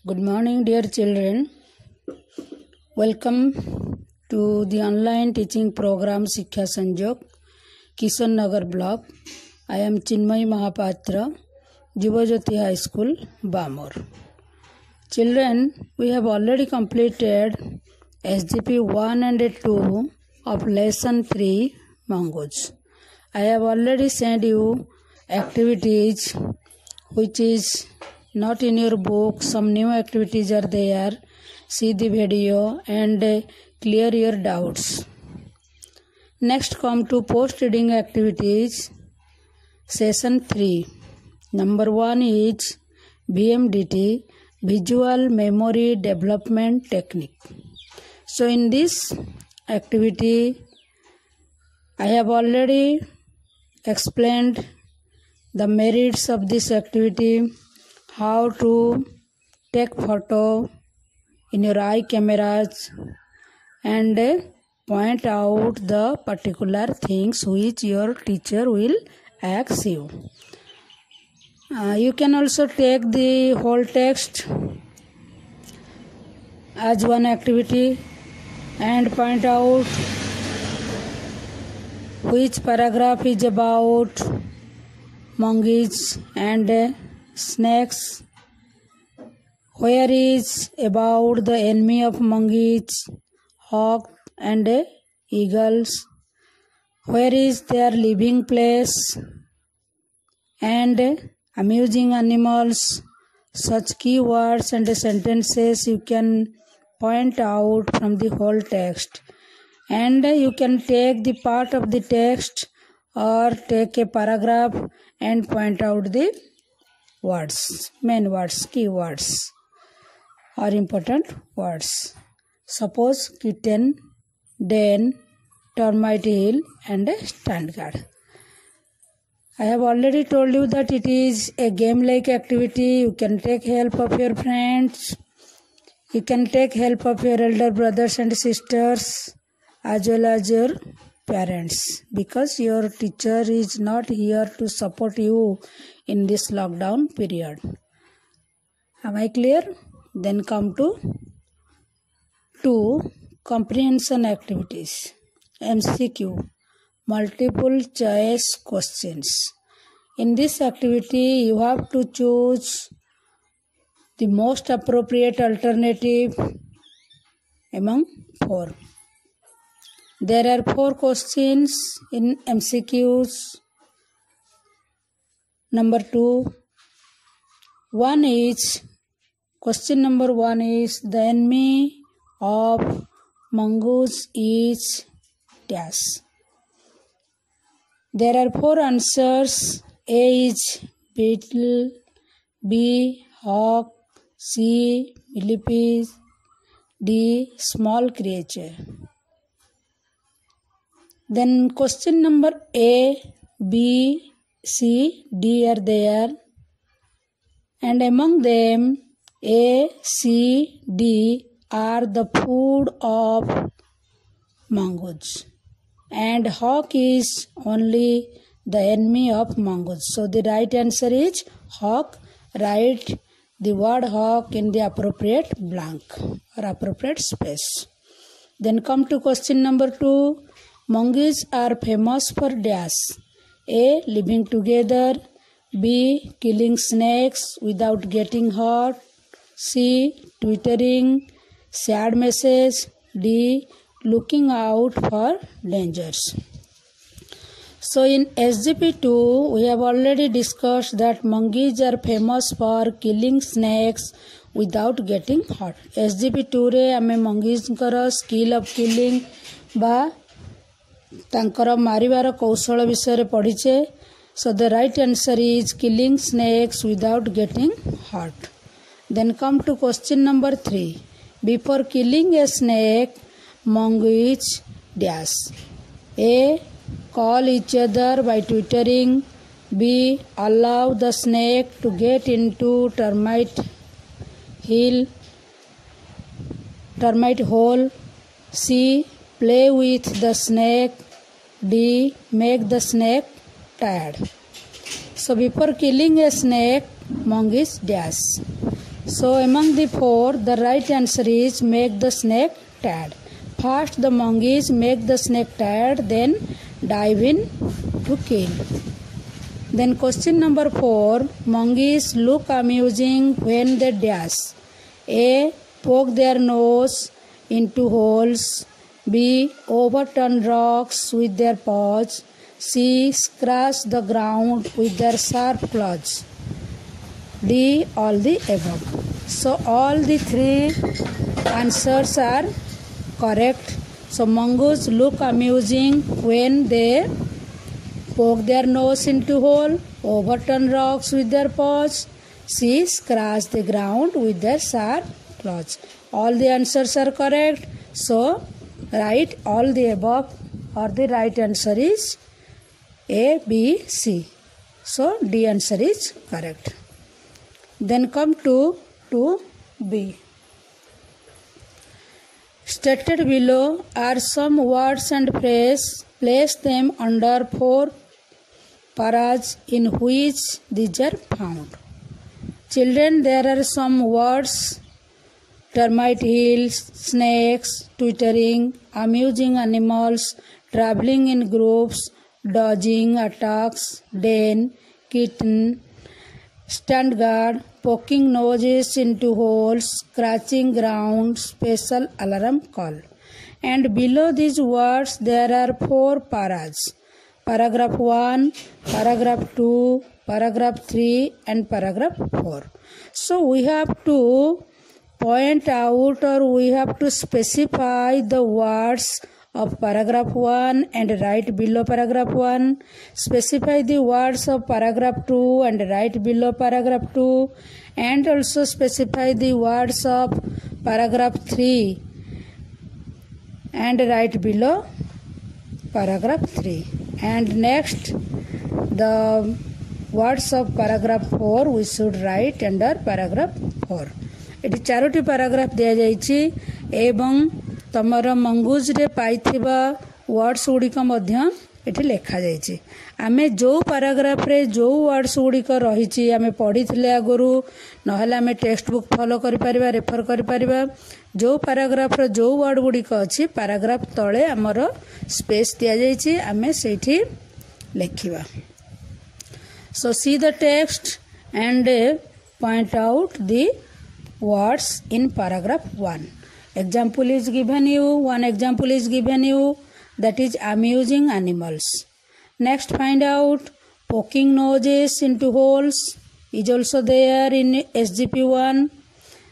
Good morning, dear children. Welcome to the online teaching program Shiksha Sanjog, Kishan Nagar block. I am Chinmay Mahapatra, Jivajyoti High School, Bamor. Children, we have already completed SGP 1 and 2 of lesson 3, Mongoose. I have already sent you activities which is not in your book. Some new activities are there. See the video and clear your doubts. Next come to post reading activities. Session 3. Number 1 is VMDT, Visual Memory Development Technique. So in this activity, I have already explained the merits of this activity, how to take photo in your eye cameras and point out the particular things which your teacher will ask you. You can also take the whole text as one activity and point out which paragraph is about monkeys and snakes, where is about the enemy of monkeys, hawk and eagles, where is their living place, and amusing animals. Such keywords and sentences you can point out from the whole text, and you can take the part of the text or take a paragraph and point out the words, main words, keywords or important words. Suppose kitten, den, termite hill and stand guard. I have already told you that it is a game-like activity. You can take help of your friends. You can take help of your elder brothers and sisters as well as your parents, because your teacher is not here to support you in this lockdown period. Am I clear? Then come to 2 comprehension activities. MCQ, multiple choice questions. In this activity, you have to choose the most appropriate alternative among 4. There are 4 questions in MCQs. Number 2. Question number 1 is, the enemy of mongoose is dash. There are 4 answers. A is beetle, B hawk, C millipede, D small creature. Then question number A, B, C, D are there, and among them A, C, D are the food of mongoose, and hawk is only the enemy of mongoose. So the right answer is hawk. Write the word hawk in the appropriate blank or appropriate space. Then come to question number 2. Monkeys are famous for dash. A, living together, B, killing snakes without getting hurt, C, twittering, sad message, D, looking out for dangers. So in SGP2, we have already discussed that monkeys are famous for killing snakes without getting hurt. SGP2 रे आमे monkeys कर skill of killing बा तांकर मारिबार कौशल विषय पढ़ीचे. So the right answer is killing snakes without getting hurt. Then come to question number 3. Before killing a snake, monkeys dash. A, call each other by twittering. B, allow the snake to get into termite hole. C, play with the snake. D, make the snake tired. So before killing a snake, monkeys dash. So among the four, the right answer is make the snake tired. First the monkeys make the snake tired, then dive in to kill. Then question number 4, monkeys look amusing when they dash. A. Poke their nose into holes. B. Overturn rocks with their paws. C. Scratch the ground with their sharp claws. D. All the above. So all the three answers are correct. So mongoose look amusing when they poke their nose into hole, overturn rocks with their paws, C. Scratch the ground with their sharp claws. All the answers are correct. So write all the above, or the right answer is A, B, C. So D answer is correct. Then come to B. Stated below are some words and phrases. Place them under 4 paras in which these are found. Children, there are some words: termite hills, snakes, twittering, amusing animals, traveling in groups, dodging attacks, den, kitten, stand guard, poking noses into holes, scratching ground, special alarm call. And below these words there are 4 paras: paragraph 1, paragraph 2, paragraph 3 and paragraph 4. So we have to point out, or we have to specify the words of paragraph 1 and write below paragraph 1, specify the words of paragraph 2 and write below paragraph 2, and also specify the words of paragraph 3 and write below paragraph 3. And next, the words of paragraph 4 we should write under paragraph 4. एटी 4टी paragraph दिया जाइछि एवं तमर mongoose रे पाइथिबा words गुड़िक मध्य eighty लेखा जाइछि। आमे जो पैराग्राफ रे जो वर्ड्स गुड़िक रहिछि आमे पढ़िथिले आगरु, नहले आमे टेक्स्ट बुक फॉलो करि परिबा, रेफर करि परिबा। जो पैराग्राफ रे जो वर्ड गुड़िक अछि पैराग्राफ तळे हमर स्पेस दिया जाइछि, आमे सेठी लेखिबा। So see the text and point out the words in paragraph 1. Example is given you, one example is given you, that is amusing animals. Next, find out poking noses into holes is also there in SGP1.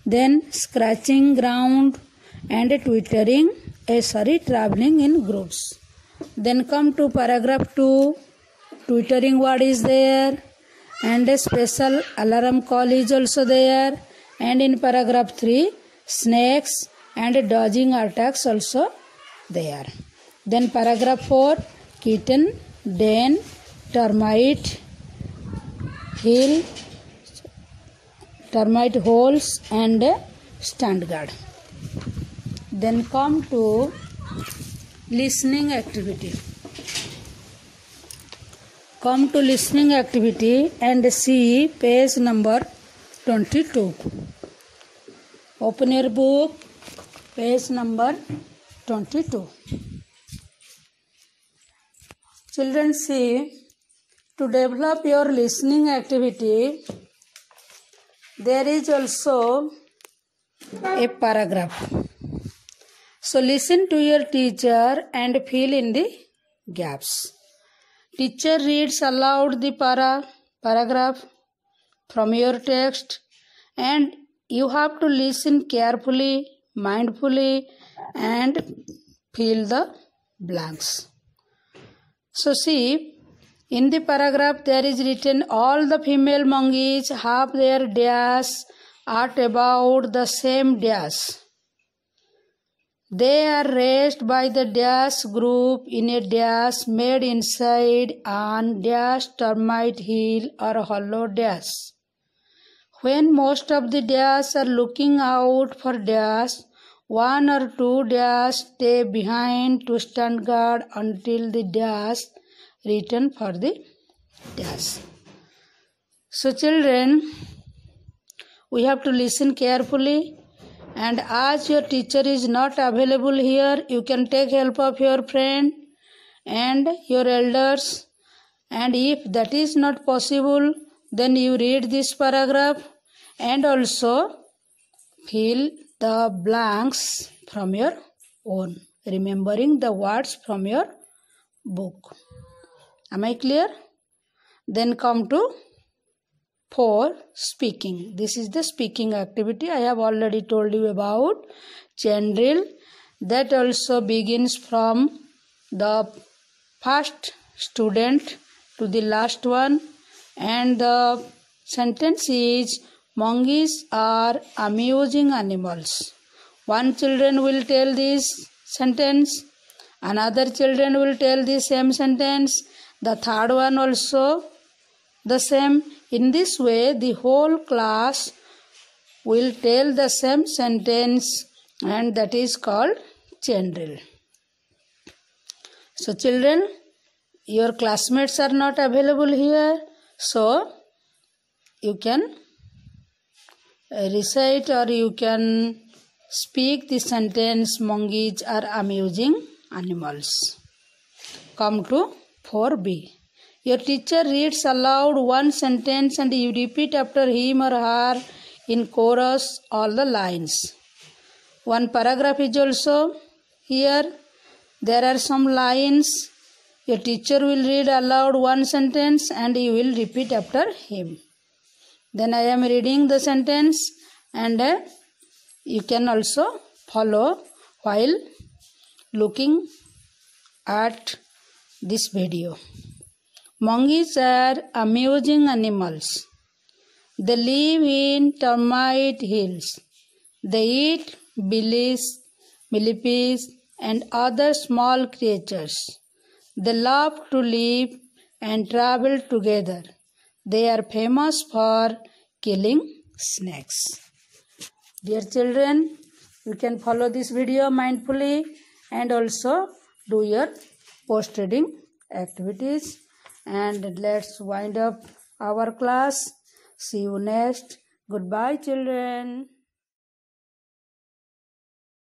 Then scratching ground and twittering, traveling in groups. Then come to paragraph 2, twittering word is there and a special alarm call is also there. And in paragraph 3, snakes and dodging attacks also there. Then paragraph 4, kitten, den, termite, hill, termite holes and stand guard. Then come to listening activity. Come to listening activity and see page number 22. Open your book, page number 22. Children, see, to develop your listening activity, there is also a paragraph. So listen to your teacher and fill in the gaps. Teacher reads aloud the paragraph from your text, and you have to listen carefully, mindfully and fill the blanks. So see, in the paragraph there is written all the female monkeys have their dash at about the same dash. They are raised by the dash group in a dash made inside an dash termite hill or hollow dash. When most of the dash are looking out for dash, 1 or 2 dash stay behind to stand guard until the dash return for the dash. So children, we have to listen carefully. And as your teacher is not available here, you can take help of your friend and your elders. And if that is not possible, then you read this paragraph and also fill the blanks from your own, remembering the words from your book. Am I clear? Then come to 4. Speaking. This is the speaking activity. I have already told you about chain drill. That also begins from the first student to the last one. And the sentence is, monkeys are amusing animals. One children will tell this sentence. Another children will tell the same sentence. The third one also the same. In this way, the whole class will tell the same sentence, and that is called chain drill. So children, your classmates are not available here, so you can recite or you can speak the sentence, monkeys are amusing animals. Come to 4b. Your teacher reads aloud one sentence and you repeat after him or her in chorus all the lines. One paragraph is also here. There are some lines. Your teacher will read aloud one sentence and you will repeat after him. Then I am reading the sentence and you can also follow while looking at this video. Monkeys are amusing animals. They live in termite hills. They eat beetles, millipedes, and other small creatures. They love to live and travel together. They are famous for killing snakes. Dear children, you can follow this video mindfully and also do your post-reading activities. And let's wind up our class. See you next. Goodbye, children.